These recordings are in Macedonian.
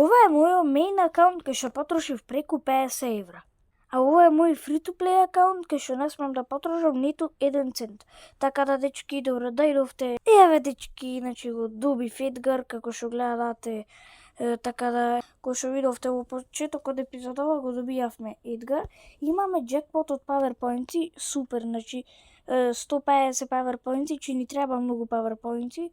Ова е мојот main акаунт кај што потрошив преку 50 евра. А ова е мој free-to-play акаунт кај што не смем да потрошам ниту 1 цент. Така да, дечки, добро дојдовте. Еве, дечки, значи го добив Едгар, како што гледате. Така да, кој што видовте во почетокот епизодова, го добијавме Едгар. Имаме джекпот од PowerPoint-и, супер, значи 150 PowerPoint-и, че ни треба многу PowerPoint-и.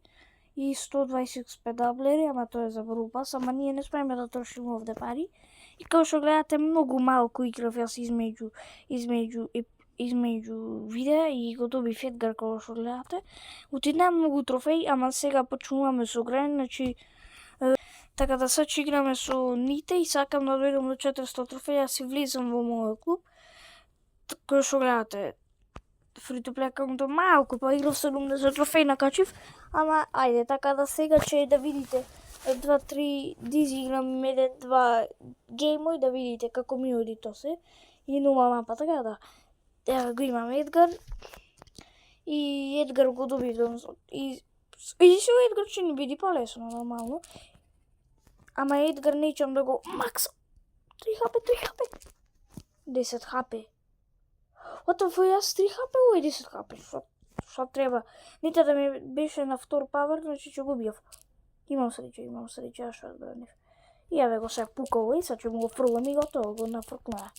И 120 XP даблери, ама тоа е за брупас, ама ние не смееме да трошиме овде пари. И како што гледате, многу малку играв јас измеѓу видеа и го добив Едгар, како што гледате. Отиднаа многу трофеи, ама сега почнуваме со грен, значи така да сега играме со Ните и сакам да дојдам до 400 трофеи, си влизам во мојот клуб. Како што гледате, free-to-play акаунтот малку, па играв 70 трофеи накачив, ама ајде, така да сега че да видите 2-3 дизи играм 1-2 геймој, да видите како ми оди то се. И нова мапа, така да. Ева го имам Едгар. И Едгар го добивам. И со Едгар ќе ни биде полесно, нормално. Ама Едгар неќам да го максам. 3 хп. 10 хп. Ото јас 3 хп, ој 10 хп. Што треба? Ните да ми беше на втор павер, значи ќе го бијав. Имам среќа, што одбранив. И јаве го се пукало и сега ќе му го фрлам и готово, го нафркнаа.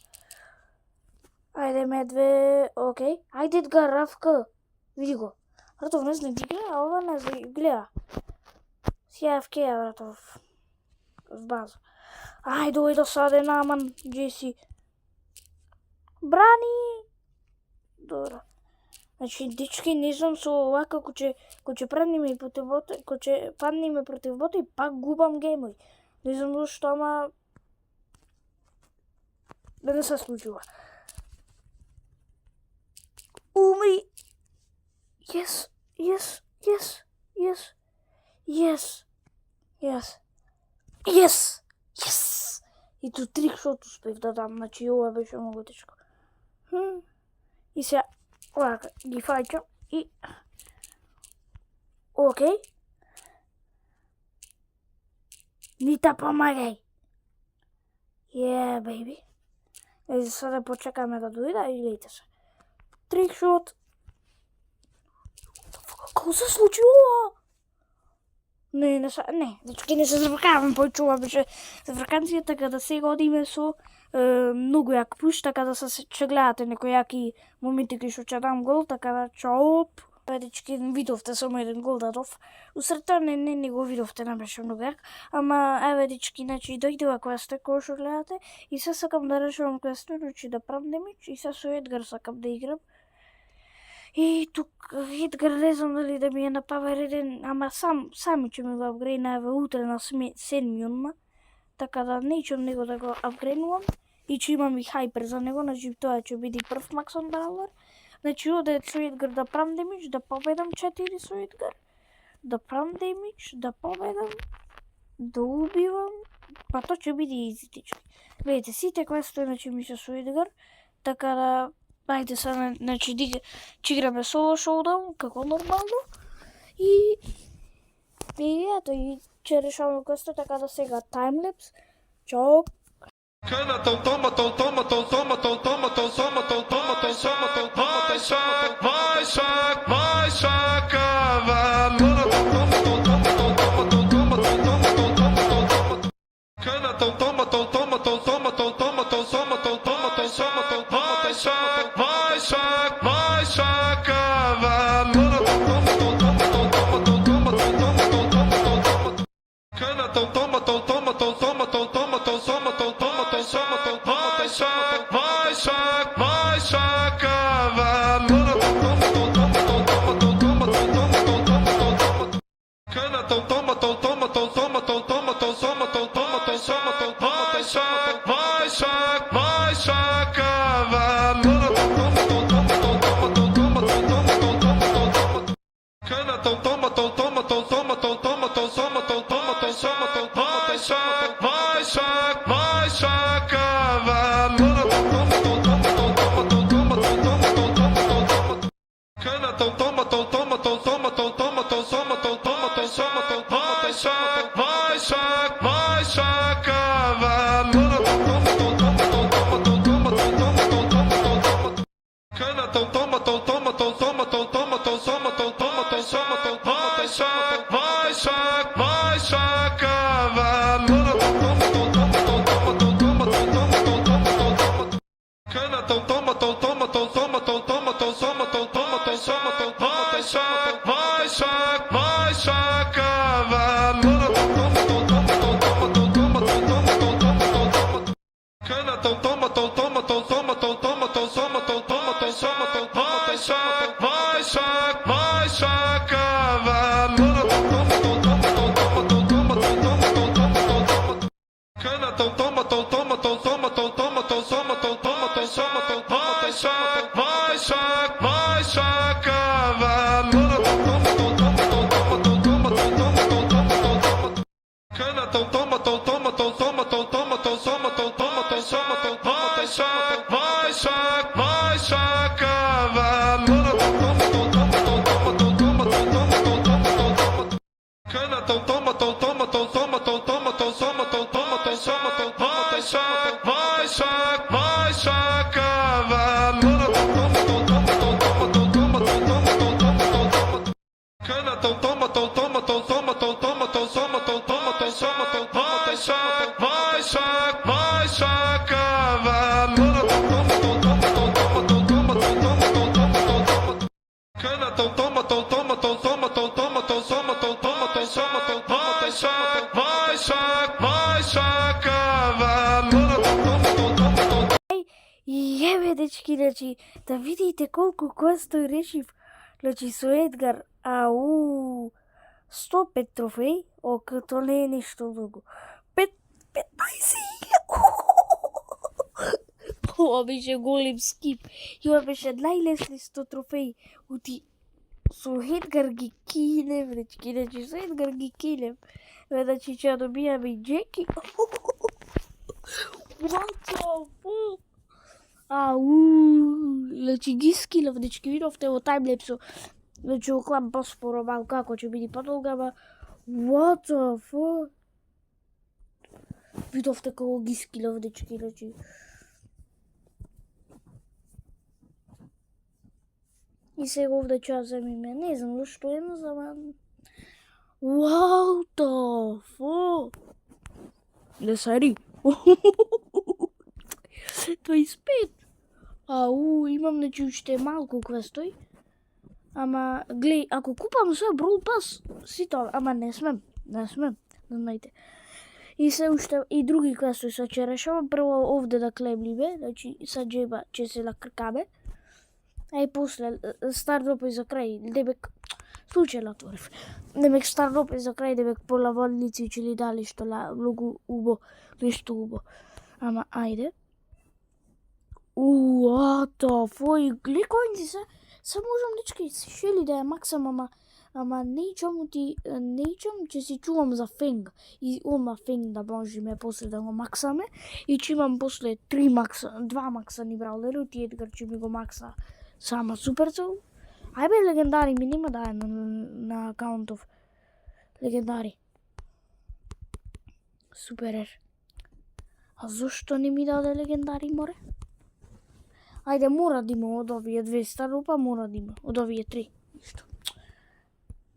Ајде, медве, окей. Ајде, Едгар, Равка. Види го. Братов, не знам, гледа, ова не знам, гледа. Си АФК, братов. В база. Ајде, ој да саде наман, Джеси. Брани! Добро. Значи, дечки, не знам со ова како ќе падниме против бота и пак губам геймој. Не знам зашто, ама да не се случува. Умри! Yes! И ту трикшот успев да дам, значи ова беше многу тешко. И сега, овака, ги фаќам и... Окей. Нита, помагај! Baby. За сега почекаме да дојда и гледайте се. Трикшот. Како се случи ова? Не, дечки, не се завркавам, појчува беше заврканција, така да сега одиме со многу јак пуш, така да се ќе гледате некои јаки моменти кои што ќе дам гол, така да чоп. Дечки, видовте само еден гол дадов. Усрета не го видовте, не беше многу јак. Ама, еве, дечки, значи, дојдува квеста, кој што гледате, и се сакам да решавам квеста, значи да правам демидж, и се со Едгар сакам да играм. И тук Едгар не знам дали да ми е на павер еден, ама сами ќе ми го апгрейна, еве, утре на 7. Така да неќам него да го апгрейнувам. И ќе имам и хайпер за него, значи тоа ќе биде прв максон бравлер. Значи оде со Едгар да правам демидж, да победам 4 со Едгар. Да правам демидж, да победам, да убивам. Па тоа ќе биде изи, тички. Видите, сите квестови, значи ми се со Едгар. Така да, ајде сега, значи ќе играме соло шоудаун, како нормално. И ето, и ќе решаваме квеста, така да сега таймлепс. Чоп. Vai, Shaq, Јебе, дечки, значи, да видите колку костој решив, значи, со Едгар, 105 трофеи, тоа не е нешто друго. 15.000! Ова беше голем скип. И ова беше најлесни 100 трофеи. Со Едгар ги кинев, дечки, значи, со Едгар ги кинев. Значи, ќе добијаме и Джеки. What the fuck? Значи ги скилав, дечки, видовте во таймлепсо. Значи во клан поспоро малку како ќе биде подолга, ама what the fuck? Видовте како ги скилав, дечки, значи. И сега овде ќе ја земиме, не знам зашто е, ама what the fuck? Не сари. 25. Имам, значи, уште малку квестој. Ама, глеј, ако купам се Brawl Pass, сито, ама не смем, знаете. И се уште и други квестои се ќе решавам, прво овде да клемливе, значи, са джеба ќе се накркаме. А и после, стардропи за крај, дебек, случајно отворив. Демек стардропи за крај, дебек полаводници, че ли дали што многу убо, нешто убо. Ама, ајде. Фој, глеј коинци се можам дечки шели да ја максам, ама нејчам ќе си чувам за Фенг. И ома Фенг да можеме после да го максаме. И ќе имам после 2 максани браулери, ти Едгар ќе ми го макса сама Суперцел. Ајбе, легендари ми нема да е на акаунтов. Легендари. Суперер. А зошто не ми даде легендари, море? Ајде, мора да има од овие 200 рупа, мора да има. Од овие 3. Ништо.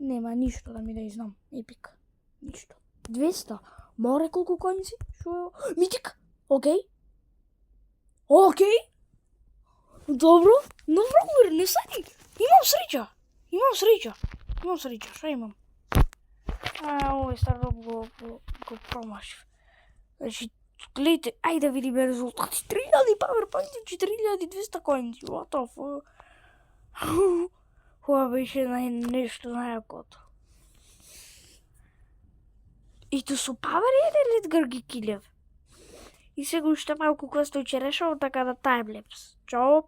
Нема ништо да ми да изнам. Епик. Ништо. 200. Море колку коинци? Шо? Митик. Окей. Добро. Не сади. Имам среќа. Шо имам? Овој стар го промашив. Значи, гледайте, ајде да видиме резултати. 3000 power points, 4200 коинци. What the fuck? Ова беше нешто најакото. И то со power еден Едгар ги килев. И сега уште малку квестој ќе решавам, така да таймлепс. Чао!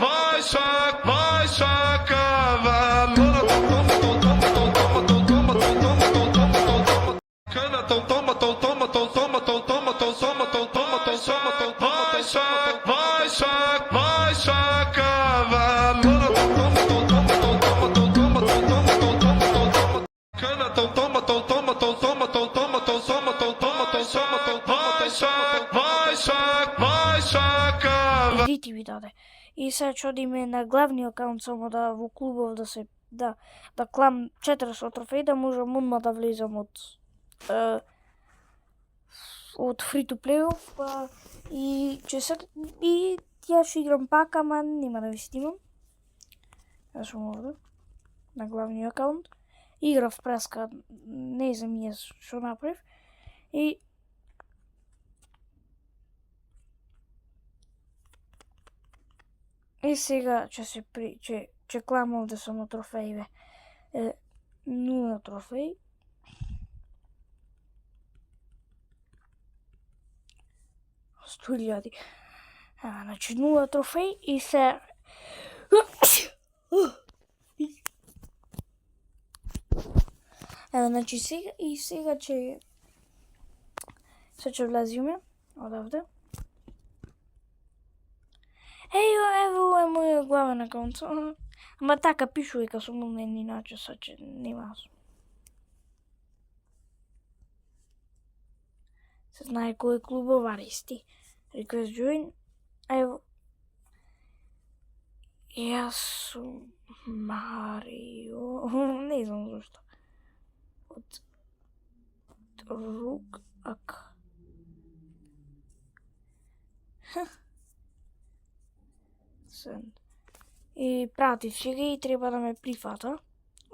Vai, Дити ви даде. И сега ќе одиме на главниот акаунт само да во клубов да клам 400 трофеи, да можам одма да влезам од free to play и ја ќе играм пак, ама нема да ви снимам. Јас сум овде на главниот акаунт. Играв преска, не знам јас што направив и сега ќе клам овде само трофеи, бе. 0 трофеи. Студијади. Значи 0 трофеи и се значи сега ќе влезиме одавде. Ево е мојот главен акаунт. Ама така пишува дека сум умен, иначе ќе нема. Се знае кој клубоваристи. Request join. Ево. Јас сум Марио. Не знам зашто. Од Ругак. И пратив ќе ги и треба да ме прифата.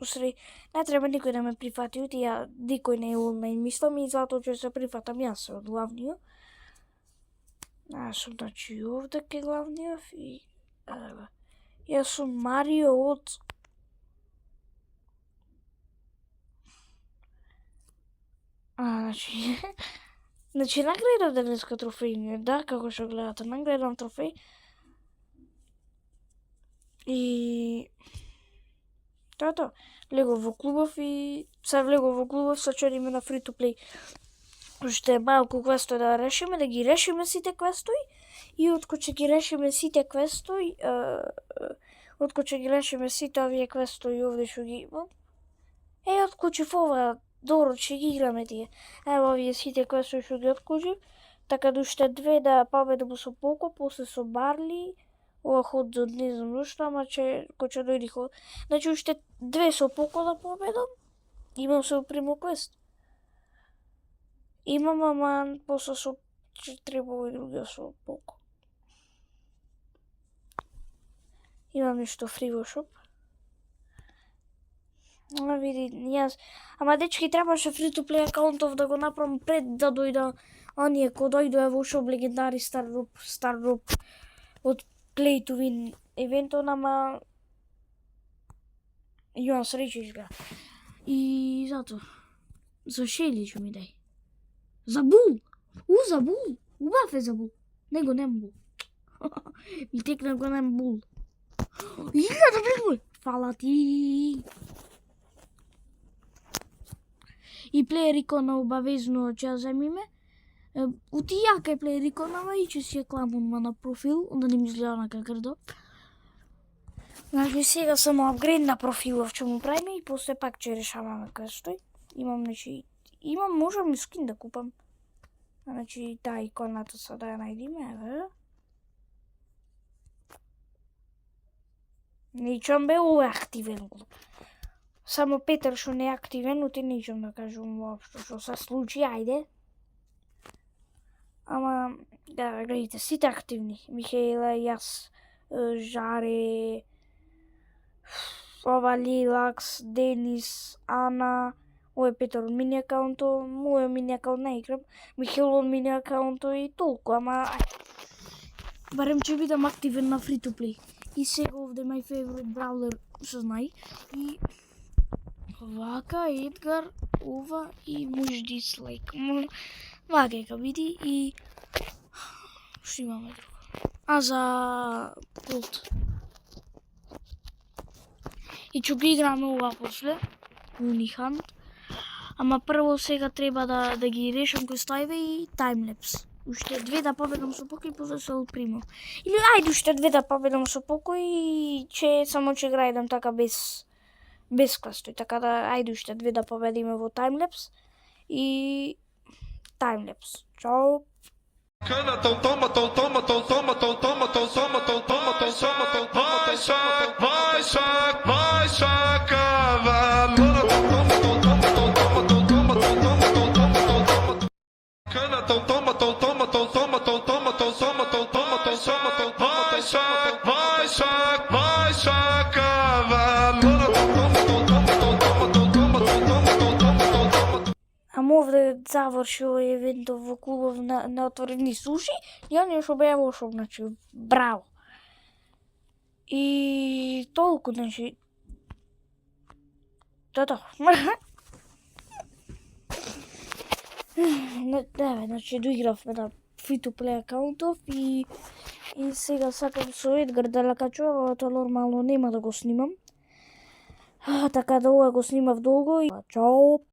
Усреди, не треба никој да ме прифати, никој не е онлайн, мислам, и затоа ќе се прифатам јас од главниот. Јас сум, значи, овде ке главниот и... Јас сум Марио од... Значи, наградав денеска трофеи, да, како што гледате, наградам трофеи. И... Тоа. Влегов во клубов и... Се влегов во клубов, се чодиме на free to play. Уште малку квестои да решиме, да ги решиме сите квестои. И откако ќе ги решиме сите квестои, откако ќе ги решиме сите овие квестои овде што ги имам, откачив ова, добро, ќе ги играме тие. Ево овие сите квестои што ги откачив, така да уште 2 да победам со Поко, после со Барли, ова ход за не знам зашто, ама кој ќе дојди ход. Значи уште 2 со Поко да победам, имам со примо квест. Имам, ама после ќе треба овој другиот со Поко. Имам нешто фри во шоп. Види, јас... Ама дечки, требаше free to play акаунтов да го направам пред да дојда оние кој дојдоа во шоп легендари Star Roop од Play to Win евентон, ама имам среќа изгледа. И затоа за Шели ќе ми дај. За Бул! За Бул! Убав е за Бул. Него нема Бул. Ми текна го нема Бул. Да прегол! Фала ти! И плеер икона обавезно ќе ја земиме. Ути јака е плеер икона, и ќе си ја кламам на профил, да не ми изгледа на какрдо. Значи сега само апгрейд на профилов ќе му правиме и после пак ќе решаваме квестои. Имам, можам и скин да купам. Значи таа иконата са да ја најдиме, еве. Ничам бе ова активен клуб. Само Петар што не е активен, оти ничам да кажувам воопшто што се случи, ајде. Ама, да, гледайте, сите активни. Михаела, јас, Жаре, ова Лилакс, Денис, Ана, овој Петар од мини акаунто, мојот мини акаунт не играм, Михаел од мини акаунто и толку, ама барем ќе бидам активен на free to play. И сега овде my favorite brawler се знај. И вака Едгар, ова и муж дислайк. Вака ека биди и што имаме друго. А за Култ. И ќе ги играме ова после. Унихант. Ама прво сега треба да ги решам кои ставиве и таймлепс. Уште 2 да победам со покој, после се отпримам. Или ајде уште 2 да победам со покој и само че грајдам така без квестој. Така да ајде уште 2 да победиме во таймлепс и таймлепс. Чао. Ама овде заврши овој евентов во клубов на отворени суши, ја нешто беа лошо, значи, браво. И толку, значи, да. Значи, доигравме на free-to-play акаунтов и сега сакам со Едгар да лакачувам, ама тоа нормално нема да го снимам. Така да ова го снимав долго и чао.